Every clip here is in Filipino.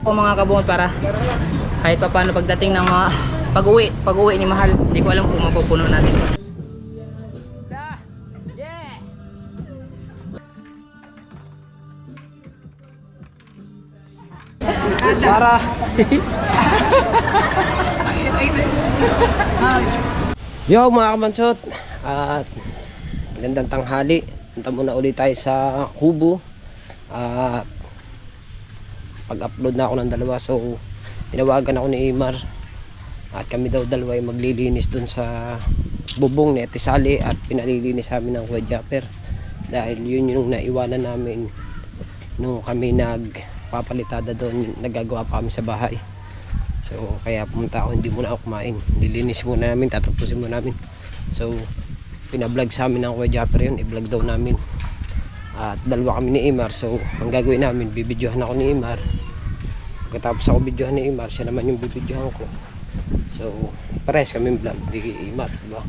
ko mga kabungot para kahit pa paano pagdating ng mga pag-uwi ni Mahal. Hindi ko alam kung mapupuno natin. Yeah! Para Yo mga kabansot, at magandang tanghali. Punta muna ulit tayo sa kubo. At pag-upload na ako ng dalawa, so tinawagan ako ni Imar at kami daw dalawa ay maglilinis dun sa bubong ni Ate Sally at pinalilinis namin ng Kuya Japper dahil yun yung naiwanan namin nung kami nagpapalitada doon, nagagawa pa kami sa bahay. So kaya pumunta ako, hindi muna ako kumain, nililinis muna namin, tatapusin muna namin. So pinablog sa amin ng Kuya Japper yun, i-vlog daw namin. At dalawa kami ni Imar, so ang gagawin namin, bibidyohan ako ni Imar. Pagkatapos ako bidyohan ni Imar, siya naman yung bibidyohan ko. So pares kami vlog di Imar, diba?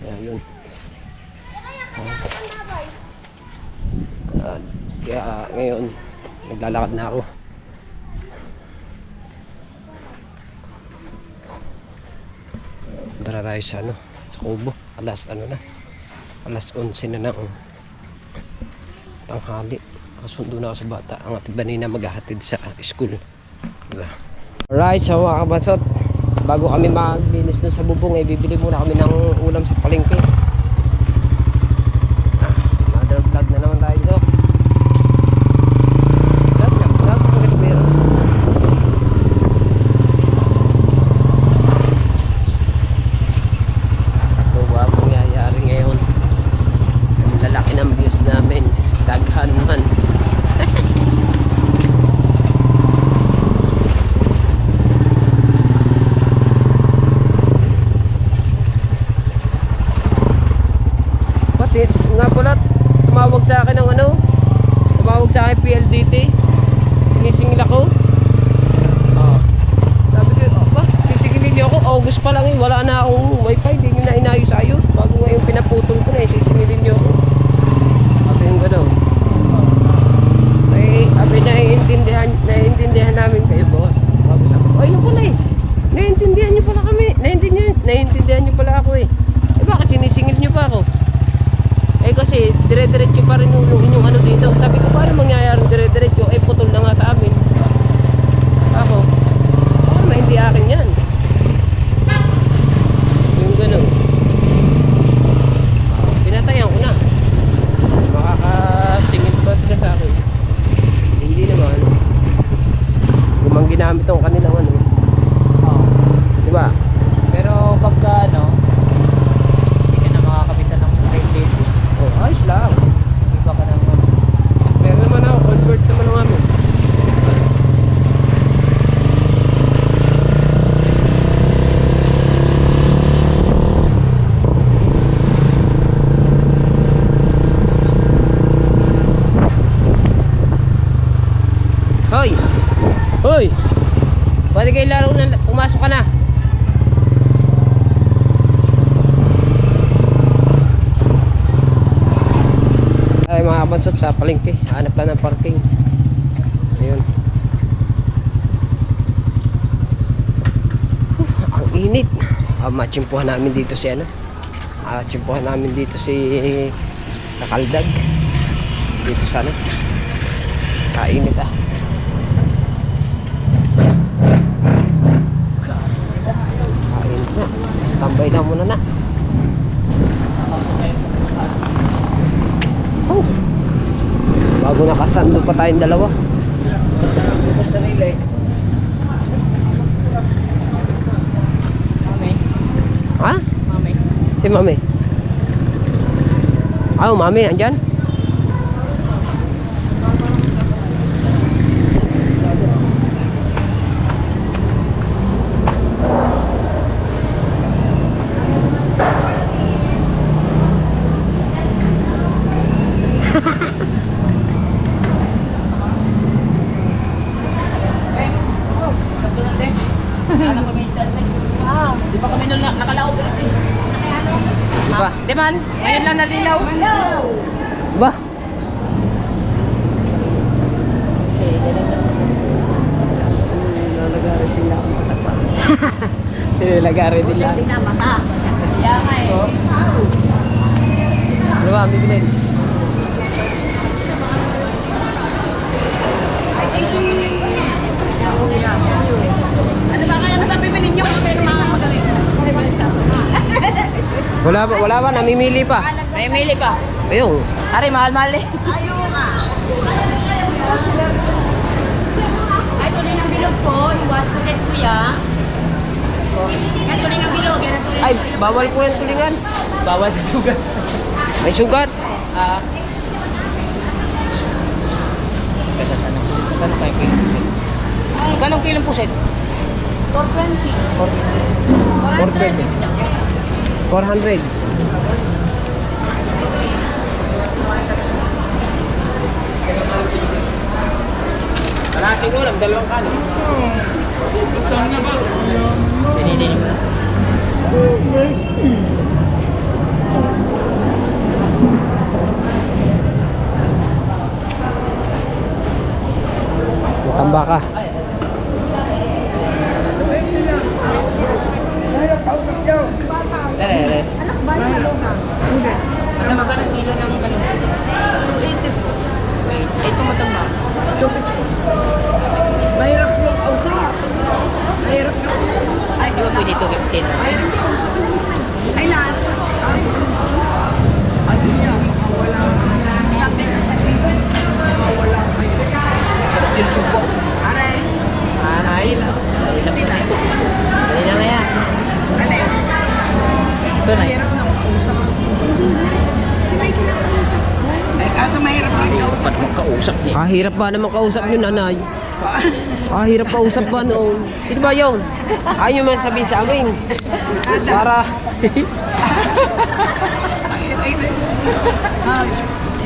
Ayan yun. Kaya ngayon naglalakad na ako. Tara tayo sa sa kubo. Alas 11 na ng tanghali. Kasundo na ako sa bata. Ang ating banina maghahatid sa school, diba? Alright, so mga kabansot, bago kami maglinis dun sa bubong, bibili muna kami ng ulam sa palengke. Mother vlog na naman tayo dito. Nga pala, tumawag sa akin PLDT, sinisingil ako. Sabi ko, sisingilin niyo ako, August pa lang wala na akong wifi, hindi nyo na inayos-ayos. Bago ngayon pinaputol ko na, sisingilin niyo ako. Sabi ko gano'n. Sabi naiintindihan namin kayo, boss. Bago sabi ko, yun pala naiintindihan niyo pala kami, naiintindihan niyo pala ako bakit sinisingil niyo pa ako? Kasi dire-diretso pa rin yung inyong dito. Sabi ko, paano mangyayaring dire-diretso? Putol na nga sa amin. Ako, hindi akin yan. Yung gano'n. Pinatayan ko na. Makakasingil pa sila sa akin. Hindi naman. Gumang ginamit ang kanilang diba? Pero pagka hindi ka na makakapitan ng PLDT. Ayos lang. Iba ka naman. Meron naman ako, convert naman ng amin. Hoy! Hoy! Pwede kayo laro na, pumasok ka na. Ay mga kabansot, sa palengke hanap lang ng parking. Ayun. Ang init. Matsimpuhan namin dito si tsimpuhan namin dito si Nakaldag dito sana. Kainit kainit na. Standby lang muna na. Bago nakasando pa tayong dalawa. Ha? Mami. Si Mami. Mami, andyan? Alam ko may stand. Di ba kami nakalaob ulit Di ba? Di man? Ngayon lang nalilaw. Ba? Nilalagari din lang. Hindi na mata. Kaya nga eh. Ano ba, bibilin? Ano ba kaya nabibili niyo? Pero mga magaling. Wala ba, namimili pa. May mili pa. Ayun. Ari, mahal-mahal eh. Ayaw nga. Ay, tuloy ng bilog po. Iwas po set kuya. Yan tuloy ng bilog. Yan tuloy. Ay, bawal po yung tulingan. Bawal sa sugat. May sugat. Ganda sana. Magkano kayo kilo puset? Magkano kilo puset? 400. Kalahati ko lang, dalawang kanin. Dini mo na. Matamba ka. Dere. Anak ba yung luga? Ano magkano kilo ng kalo? 80 po. Ito matamba. Mahirap yung kausap. Mahirap yung... Ay, di ba pwede ito 15? Mahirap yung kausap. Ay, lahat sa... Ay, ano yan? Wala. Sabi ka sa iba. Wala kayo. Sarap yung subo. Aray. Aray. Dali lang na yan. Ano yan? Ito na. Mahirap na kausap. Si May kinakausap ko. Ay, kaso mahirap yung kausap. Ba't magkausap niya? Hirap ba na makausap yun, nanay? Hirap kausap ba noon? Sino ba yun? Ayaw man sabihin sa amin. Para...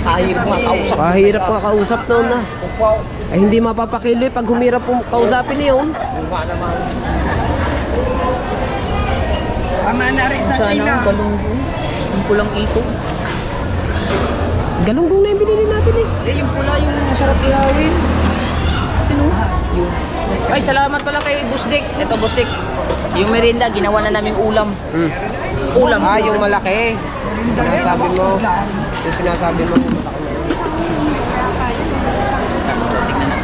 Kahirap nga kausap. Hirap ka kausap noon na. Ay hindi mapapakili pag humirap po kausapin yun. Mukha naman. Tama na rin sa Sana tina. ang galunggong. Yung pulang ito. Galunggong na yung binili natin eh. Yung pula, yung masarap ihawin. Ano? Yung... Ay, salamat pala kay Busdik. Ito, Busdik. Yung merinda, ginawa na naming ulam. Ulam. Yung malaki. Sinasabi mo. Yung sinasabi mo. Yung malaki na yun.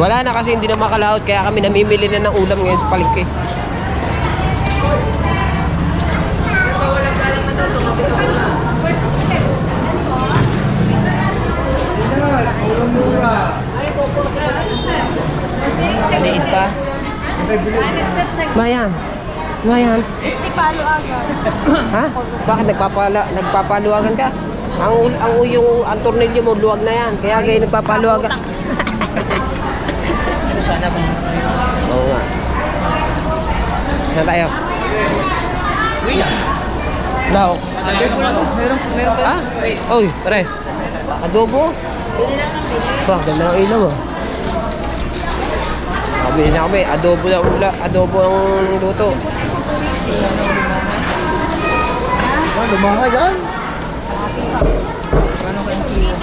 Wala na kasi hindi na makalahot kaya kami namimili na ng ulam ngayon sa palengke. Maliit pa. Mayan. Mayan. Gusti palo agad. Ha? Bakit nagpapaluwagan ka? Ang tornilyo mo luwag na yan. Kaya kayo nagpapaluwagan. Ito sana kung... Oo nga. Saan tayo? Uy lang. Lao. Adobo lang. Meron pa. Oy, pare. Adobo? Ganda ng ilaw ah. Sabi na kami, adobo na ula, adobo ang luto. Lumangay yan. Paano kayong kilo?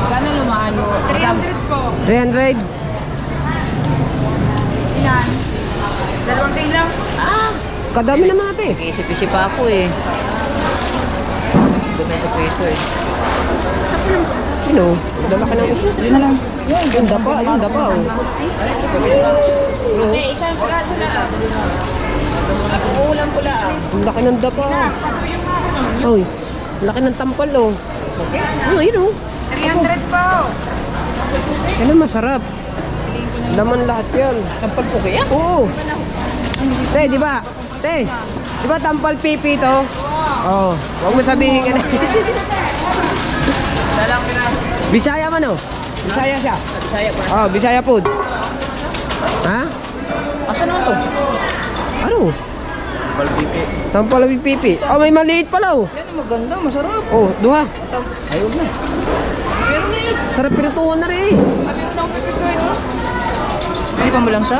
Gano'n lumaano? 300 po. 300. Yan. 2 kilo. Kadami naman natin. Nag-iisip-isip pa ako eh. Doon na sa prito eh. Sino? Dala ka ng isla. Yun na lang. Yung dapa, yung dapa oh. Hindi, isang piraso lang. Ako ulam pula ah. Ang laki ng dapa. Oy, laki ng tampal oh. Okay? Yun oh. 300 po. Yan ang masarap. Laman lahat yan. Tampal po kaya? Oo. Te, di ba? Te, di ba tampal pipi to? Oo. Huwag mo sabihin ka na. Salang piraso. Bisaya man oh. Bisaya siya. Bisaya pa. Oh, Bisaya food. Ha? Asa naman to? Ano? Tampal pipi. Oh, may maliit pala oh. Yan ang maganda, masarap. Oh, duha. Ayun na. Pero na yun. Sarap pinutuhan na rin eh. Sabi ko na ako pipigay no? Hindi pa mo lang sa?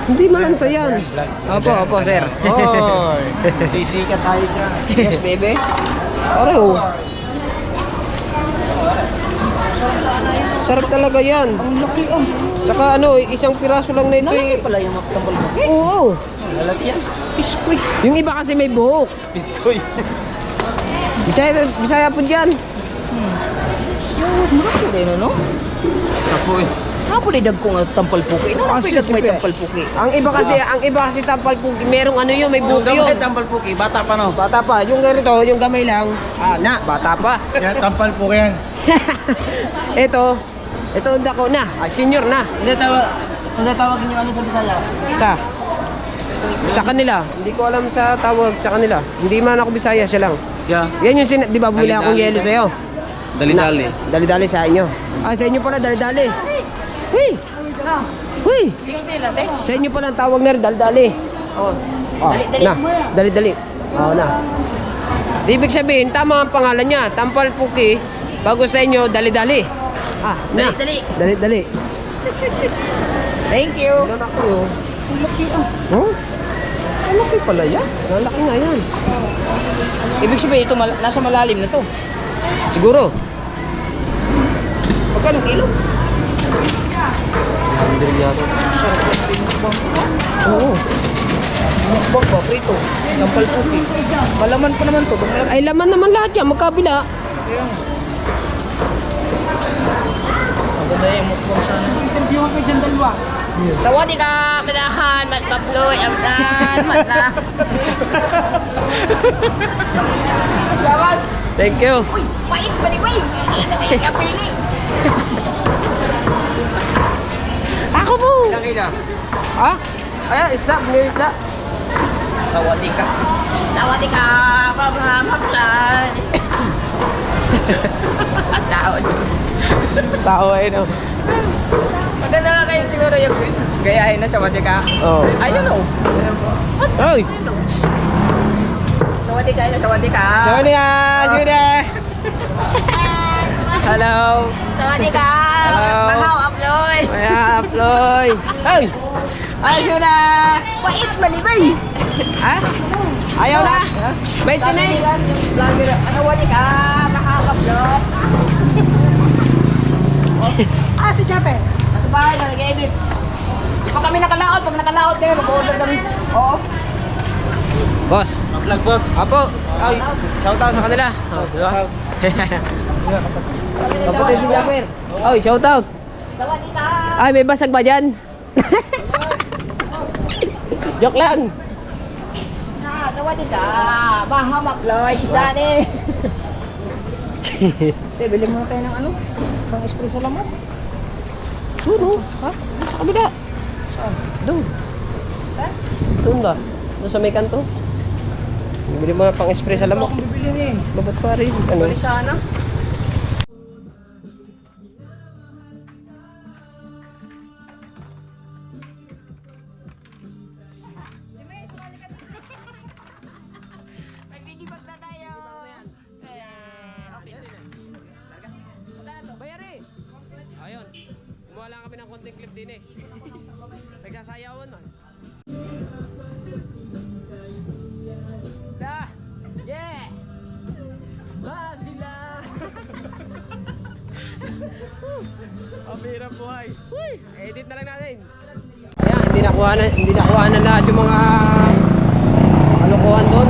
Hindi malansa yan. Opo, sir. Hoy. Sisikat tayo dyan. Yes, baby. Pare oh. Sarap sana yun. Sarap talaga yan. Ang laki ah. Tsaka ano, isang piraso lang na ito Nalaki eh. pala yung tampal puki. Oo. Lalaki yan. Iskoy. Yung iba kasi may buhok. Iskoy. Bisaya po dyan. Yung mas malaki din ano? Kapoy. Napuli dag ko nga tampal puki. Napuli dag may tampal puki. Ang iba kasi tampal puki, merong ano yun, may Yung buhok yun. gamay tampal puki. Bata pa no? Bata pa. Yung ganito, yung gamay lang. Na, bata pa. Kaya tampal po yan. Ito ang dako na. Senior na. Hindi tawag niyo ano sa Bisaya? Sa kanila. Hindi ko alam sa tawag sa kanila. Hindi man ako Bisaya, siya lang. Siya. Yan yung di ba bumili akong yelo sa'yo? Dali-dali. Dali-dali sa inyo. Sa inyo pala, dali-dali. Huy! Huy! 60 lang te. Sa inyo pala ang tawag na rin, dali-dali. Oh. Dali-dali. Na, dali-dali. Oo na. Di ibig sabihin, tama ang pangalan niya. Tampal Puki. Bago sa inyo, dali-dali. Na. Dali-dali. Dali-dali. Thank you. Lalaki oh. Ang laki ah. Huh? Ang laki pala yan. Lalaki nga yan. Ibig sabihin ito nasa malalim na to. Siguro. Magkano kilo? Oo. Mukbang ba? Prito. Tampal puki. Malaman pa naman to. Ay, laman naman lahat yan. Magkabila. Maganda yung mukbang sana. Interview ka dyan dalawa. Sawadi ka, manahan, matpaploy, amdan, matla. Thank you. Uy, pait pa ni Way. Ito kayo kapili. Ako po. Ilang? Ha? Ay, isda. May isda. Sawadi ka. Sawadi ka, mamamaglan. Tao ay no. Maganda nga kayo siguro yung gayahin na sawadi ka. Oh. Ayun o. Oy. Sawadi ka na, sawadi ka. Sorry ah. Hello. Sawadi ka. Hello. Mahaw, uploy. Maya, Aploy. Ay. Ay, Suna. Pait ba ni Bay? Ha? Ayaw na? May tinay. Vlogger. Sawadi ka, mahaw, uploy. Si Jape. Nasa bahay na, nag-edit. Di pa kami nakalaot. Pag nakalaot kayo, mag-order kami. Oo. Boss. Vlog boss. Apo. Ay, shout out sa kanila. Kapatid ni Japper. Ay, shout out. Sawadi ka. Ay, may basag ba dyan? Joke lang. Sawadi ka. Mahaw, uploy. Isda ni. Te, bili muna tayo ng ano? Pang espresso lamot. Suno. Ha? Sa kabila. Doon. Saan? Doon ba? Doon sa may kanto. Bili mo pang espresso alam mo. Akong bibili niya eh. Babat pa rin. Ano? Bili sana. Ayun. Gumawa lang kami ng konting clip din eh. Nagsasayawan man. Da! Yeah! Ba sila! Pabira buhay. Uy! Edit na lang natin. Ayan, hindi nakuha na lahat yung mga kalokohan doon.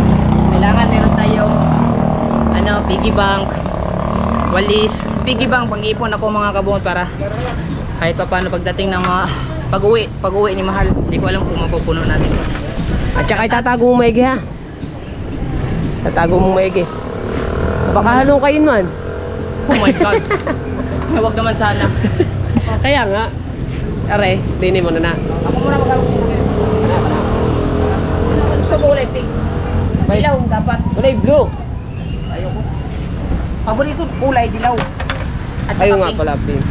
Kailangan meron tayong ano, piggy bank, walis, piggy bank, pang-ipon ako mga kabungot para kahit pa paano pagdating ng mga pag-uwi ni Mahal, hindi ko alam kung mapupuno natin. At saka itatago mo maigi ha. Tatago mo maigi. Baka halong kayo man. Oh my God. Huwag naman sana. Kaya nga. Are, dini mo na na. Ako muna mag-alok. Gusto ko kulay pink. Dilaw dapat. Kulay blue. Ayoko. Paborito kulay dilaw. At saka Ayun nga pink. pala, pink.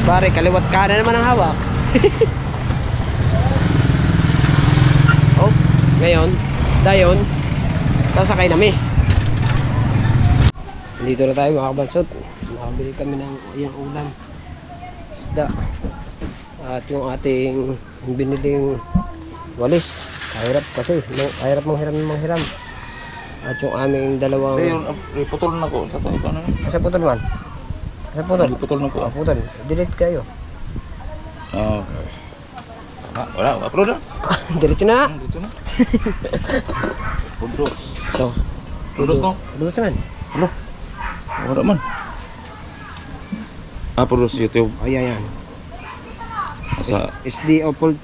Pare, kaliwat kanan naman ang hawak. Oh, ngayon, dayon, sasakay nami. Dito na tayo mga kabansot. Nakabili kami ng iyang ulam. Isda. At yung ating biniling walis. Kahirap kasi. Kahirap manghiram. At yung aming dalawang... Putol na ko sa tayo. Sa putol man. Sa putol. Putol na po. Putol. Delete kayo. Wala, upload na. Diretso na. Dito na. Pudros. So, Pudros no? Pudros naman. Ano? Wala man. Pudros YouTube. O, yan. Sa SD o full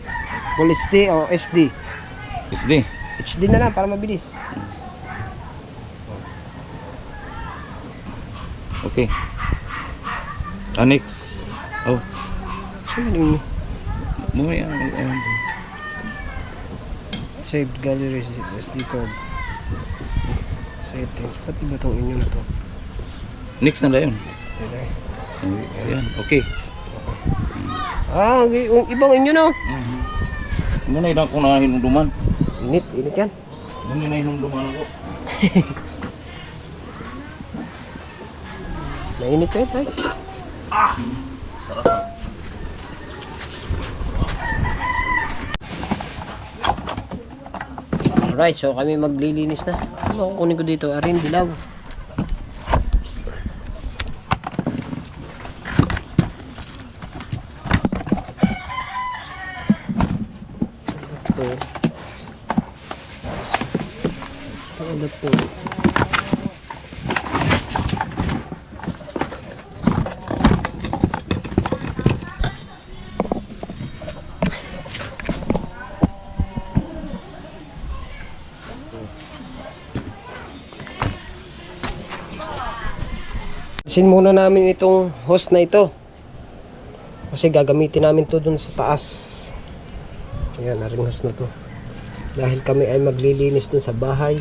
HD o SD? SD. HD na lang para mabilis. Okay. Annex. Oh, Saan yun? muna yan. Ayan. Saved gallery SD card. Settings. Pati ba itong inyo na to? Next na yun. Ayan, okay. Yung ibang inyo na. Muna ilang kung nakahinunduman. Init yan. Muna na hinunduman ako. Mainit kayo tayo. Alright, so kami maglilinis na. Ano kukunin ko dito? Arin, dilaw. Ito. Ano to? Sin muna namin itong hose na ito kasi gagamitin namin to dun sa taas. Ayan, naring hose na to dahil kami ay maglilinis dun sa bahay,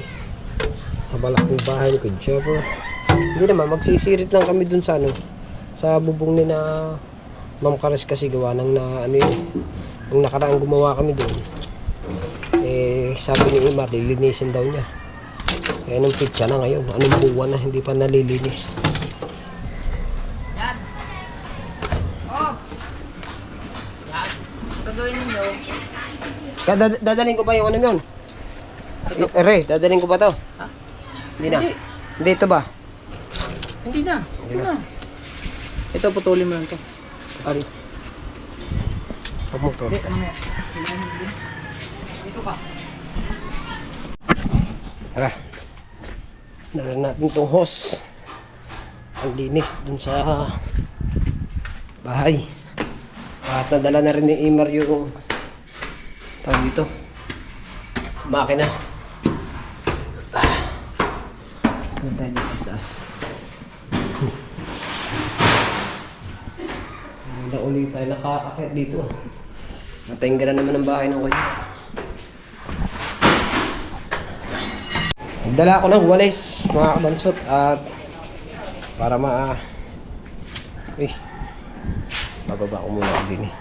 sa malaking bahay ni Kuya. Hindi naman, magsisirit lang kami dun sa sa bubong ni na Ma'am Kares kasi gawa ng na yung nakaraang gumawa kami dun. Sabi ni Imar lilinisin daw niya, kaya nung pitsa na ngayon, anong buwan na hindi pa nalilinis. Dadalhin ko ba yung ano yun? Re, dadalhin ko ba to? Ha? Hindi na. Hindi ito ba? Hindi na. Ito, putulin mo lang to. Ari. Pamotor. Dito ka. Tara. Naran natin itong hose. Ang linis dun sa bahay. At nadala na rin ni Imar yung tawag dito, makina. Wala ulit tayo nakaakit dito. Natingga na naman ang bahay ng kanya. Nagdala ako ng walis, mga kabansot, at para bababa ko muna din eh.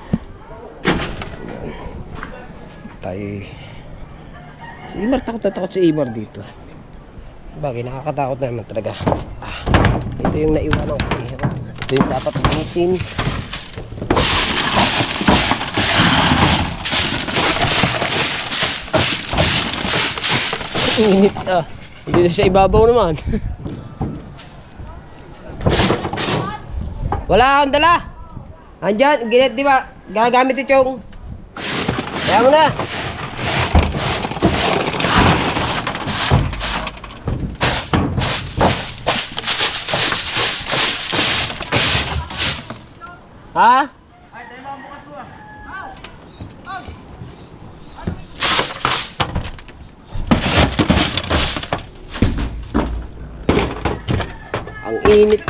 Ayan. Tayo si Imar, takot na takot si Imar dito. Bagay, nakakatakot na naman talaga. Ito yung naiwanan kasi. Ito yung dapat linisin. Init dito sa ibabaw naman. Wala akong dala. Andyan, ginit, di ba? Gagamit ito yung... Kaya mo na. Ha? Ang init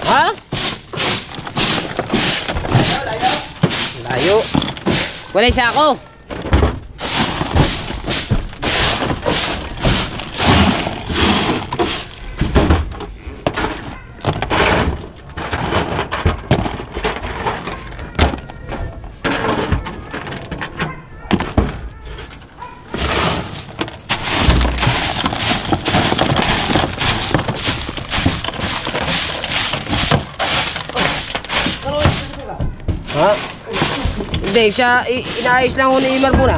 Ha? Layo. Wala isa ako. Ha? Hindi, siya, inaayos lang ko ni Imar muna.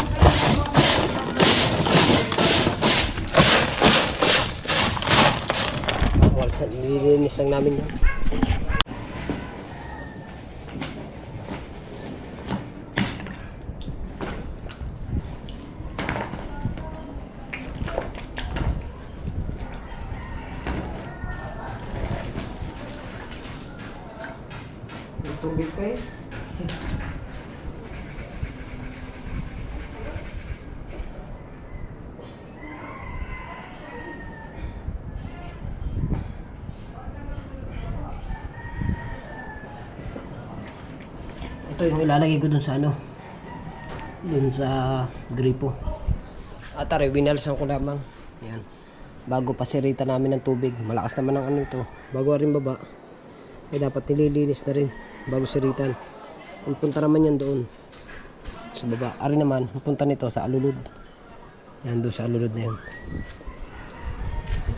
Walsan, nililinis lang namin yan. May tubig pa eh. Ito yung ilalagay ko dun sa ano, dun sa gripo. At tara, winalsan ko lamang. Yan. Bago pasirita namin ng tubig. Malakas naman ang ano ito. Bago rin baba, ay dapat nililinis na rin bago siritan. Ang punta naman yan doon sa baba. Ari naman, ang punta nito sa alulod. Yan, doon sa alulod na yan.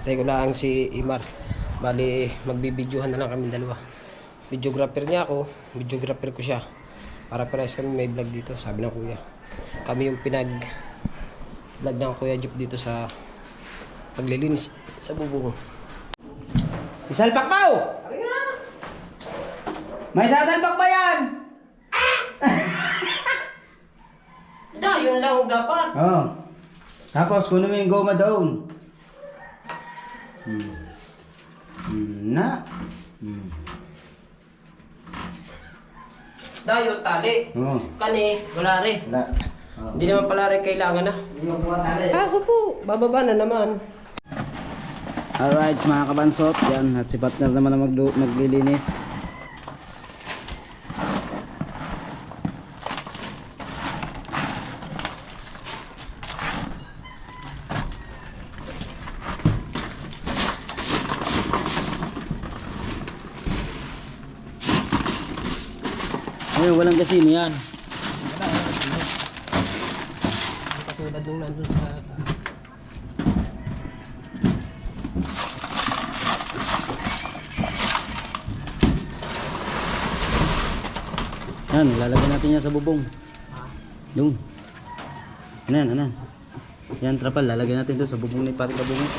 Tayo ko lang si Imar. Bali, magbibidyohan na lang kami dalawa. Videographer niya ako, videographer ko siya. Para parehas kami may vlog dito, sabi ng kuya. Kami yung pinag-vlog ng Kuya Jeep dito sa paglilinis sa bubong. Isalpak pa o! May sasalpak ba yan? Da, yun lang dapat. Oo. Tapos kunin mo yung goma doon. Na. Da, yung tali. Oo. Kani, wala rin. Wala. Hindi naman pala rin kailangan na. Yung buwan tali. Ako po, bababa na naman. Alright, mga kabansot. Yan, at si partner naman na maglilinis. Ayun, walang kasino yan. Katulad nung nandun sa taas. Yan, lalagyan natin yan sa bubong. Yung. Anan. Yan, trapal, lalagyan natin doon sa bubong ni pati kabubong.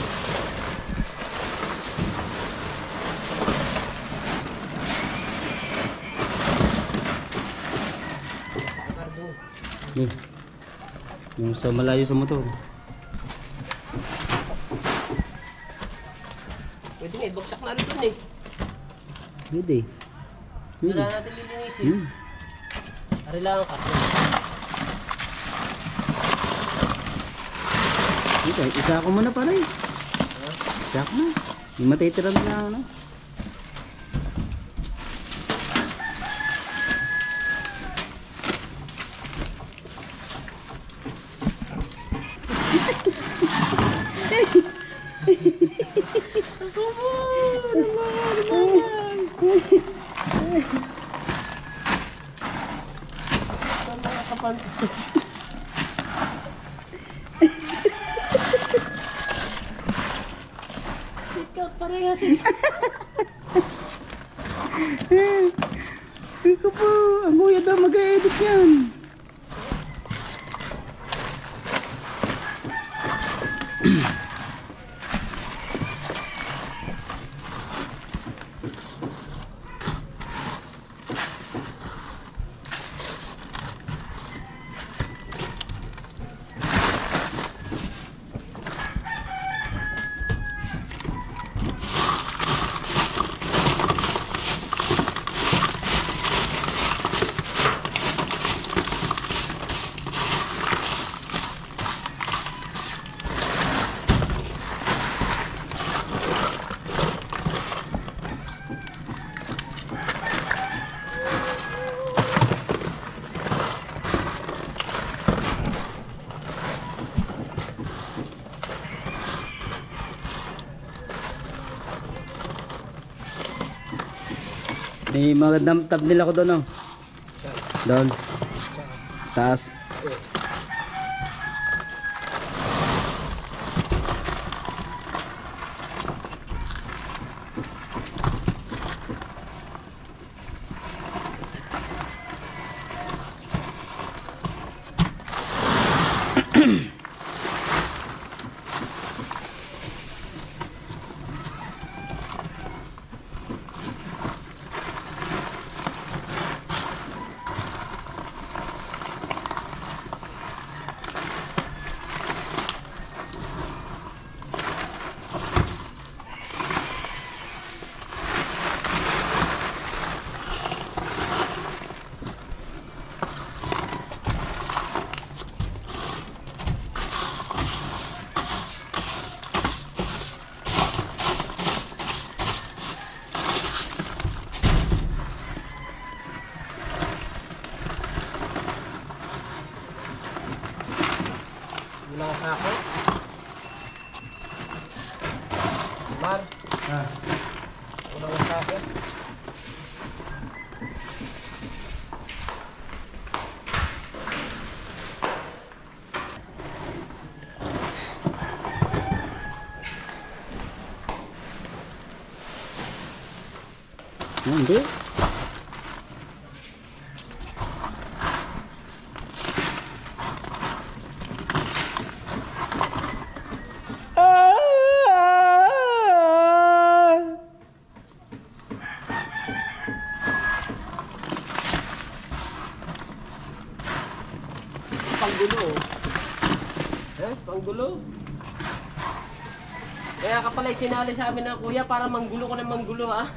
Yung sa malayo sa motor. Pwede nga, ibagsak na rin dun eh. Pwede. Wala natin lilinisin. Ari lang ka. Dito, isa ko muna pala eh. Isa ko na. Yung matitira na ano. Ikaw po, ang kuya daw mag-edit yan. May magandang thumbnail ako doon, oh. Doon. Sa taas. Ako? Mar? Ah. Unang mensahe? Hindi. Si Panggulo. Panggulo. Kaya ka pala sinali sa amin ng kuya para manggulo ko ng manggulo ha.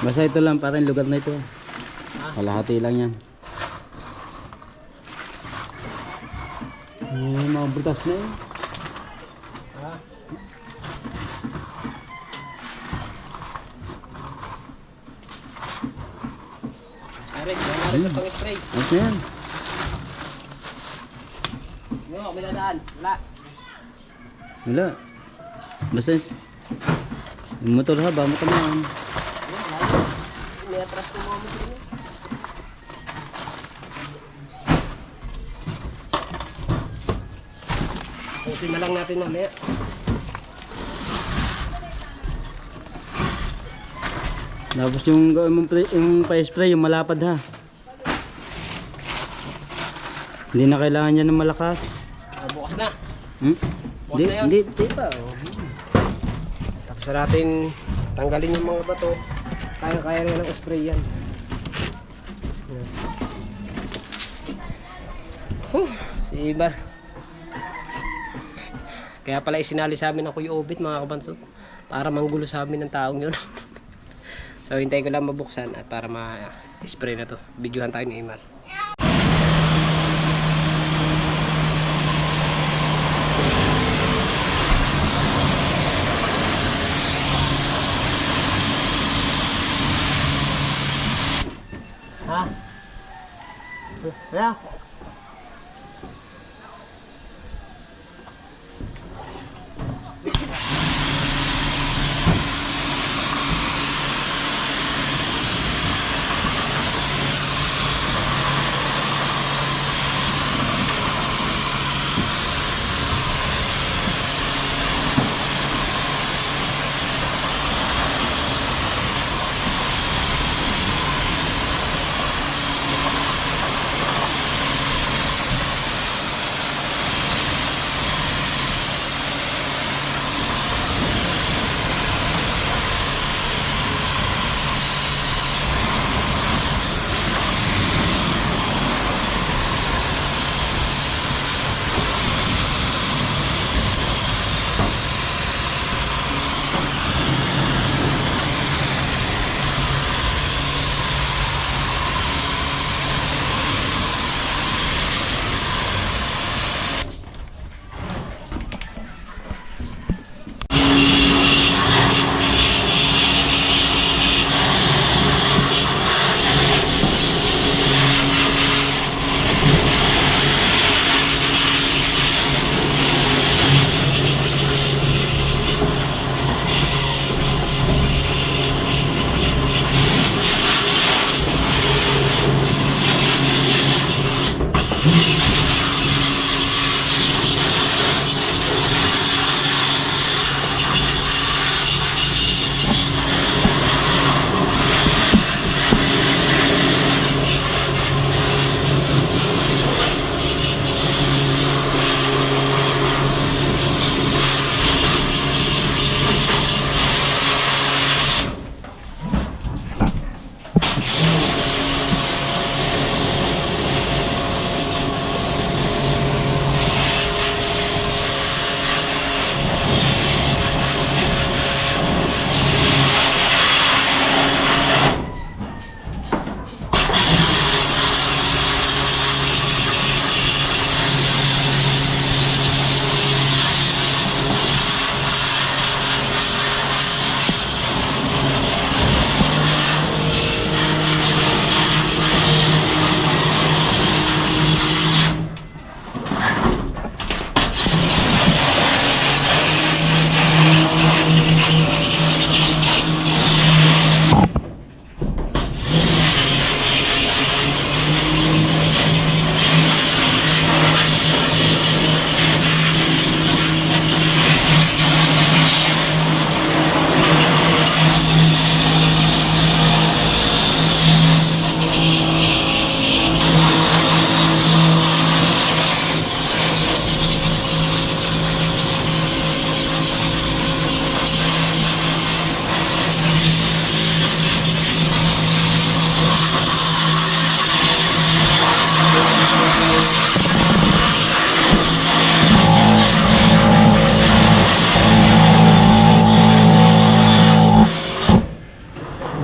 Basta ito lang, parang lugar na ito. Kalahati lang yan. Mga butas na yun. Sorry, wala rin sa pang-spray. Ayos na yan. Yo, may dadaan. Wala. Wala. Basta yung motor ha, ba mo ka naman. Iniatras ko mga motor niya. Putin na lang natin mamaya. Tapos yung pa-spray, yung malapad ha. Hindi na kailangan yan ng malakas. Bukas na. Hmm? Bukas na yun. Hindi pa. Oh. Tapos na natin tanggalin yung mga bato. Kaya-kaya rin ng spray yan. Si Ibar. Kaya pala isinali sa amin ng Kuya Obit mga kabansot. Para manggulo sa amin ng taong yun. So hintayin ko lang mabuksan at para ma-spray na to. Videohan tayo ni Imar. Ha? Kaya?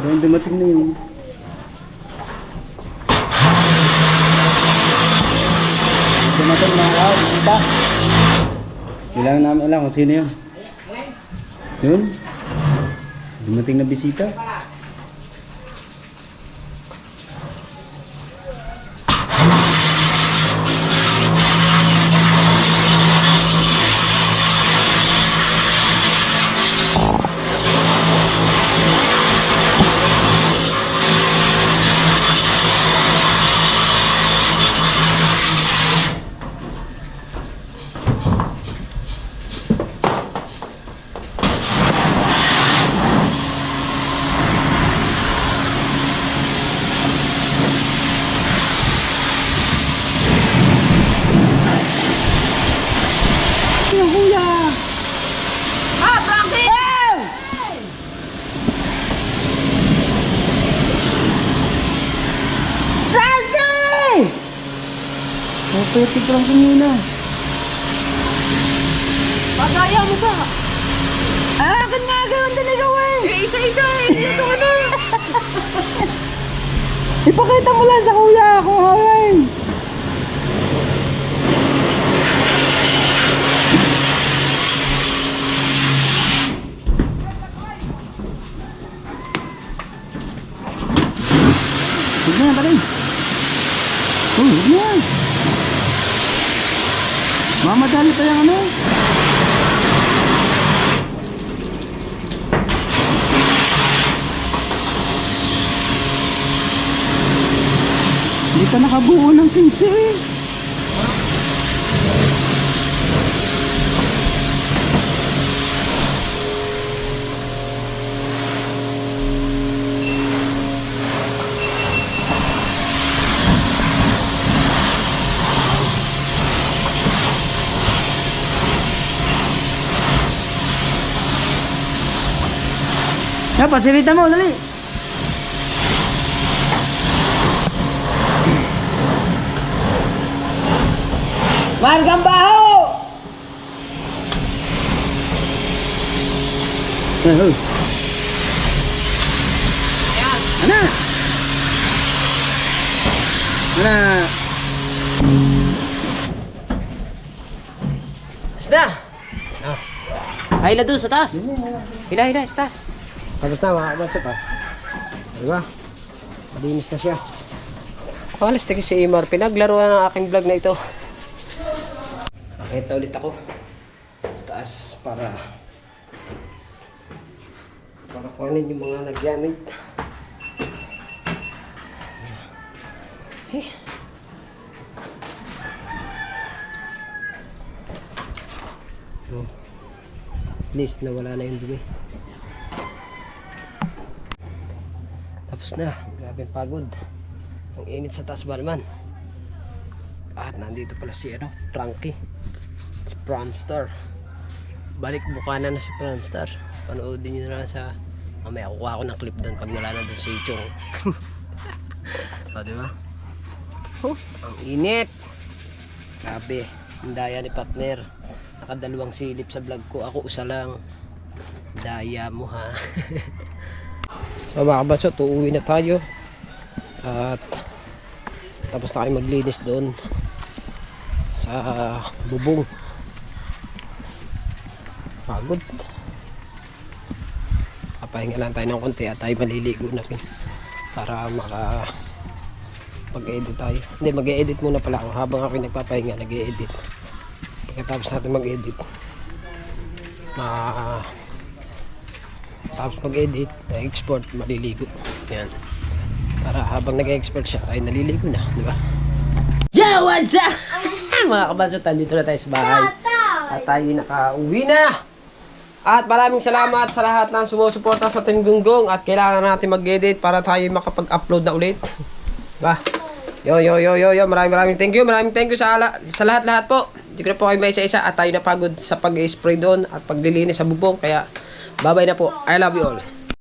Hanggang dumating na yun. Dumating na ako, bisita. Kailangan namin alam kung sino yun. Yun. Dumating na bisita. Putik lang kanina. Pagaya mo ba? Akin nga gawin din ikaw eh. Isa-isa eh. Ito ano? Ipakita mo lang sa kuya kung hawin. Huwag na yan, pare. Huwag na yan. Mamadali pa yung ano. Hindi pa nakabuo ng 15 eh. Ya, pasilita mo, dali. Margang baho! Ayan. Ana! Ana! Basta! Ay, la doon sa taas. Hila, sa taas. Tapos na, makakabansa pa. Diba? Malinis na siya. Pangalas na si Imar. Pinaglaruan ang aking vlog na ito. Nakita ulit ako sa taas para kuhanin yung mga nagyamit. At least nawala na yung dumi. Tapos na. Grabe pagod. Ang init sa taas ba naman. At nandito pala si Frankie. Si Pranstar. Balik bukana na si Pranstar. Panoodin nyo na lang sa... Mamaya kukuha ko ng clip doon pag wala na doon si Chong. O, diba? Ang init. Grabe. Ang daya ni partner. Nakadalawang silip sa vlog ko. Ako isa lang. Daya mo ha. So mga kabatsot, uuwi na tayo. At tapos na kayo maglinis doon sa bubong. Pagod. Papahinga lang tayo ng konti at tayo maliligo na rin para mag-edit tayo. Hindi, mag-edit muna pala ako habang ako nagpapahinga, nag-edit. Pagkatapos natin mag-edit, tapos mag-edit, export, maliligo. Yan. Para habang nag-export siya, tayo naliligo na, di ba? Yo, what's up? Mga kabansot, dito na tayo sa bahay. At tayo nakauwi na. At maraming salamat sa lahat ng sumusuporta sa Team Gunggong. At kailangan natin mag-edit para tayo makapag-upload na ulit. Diba? Yo. Maraming thank you. Maraming thank you sa lahat-lahat po. Hindi ko na po kayo may isa-isa. At tayo napagod sa pag-spray doon at paglilinis sa bubong. Kaya, bye-bye na po. I love you all.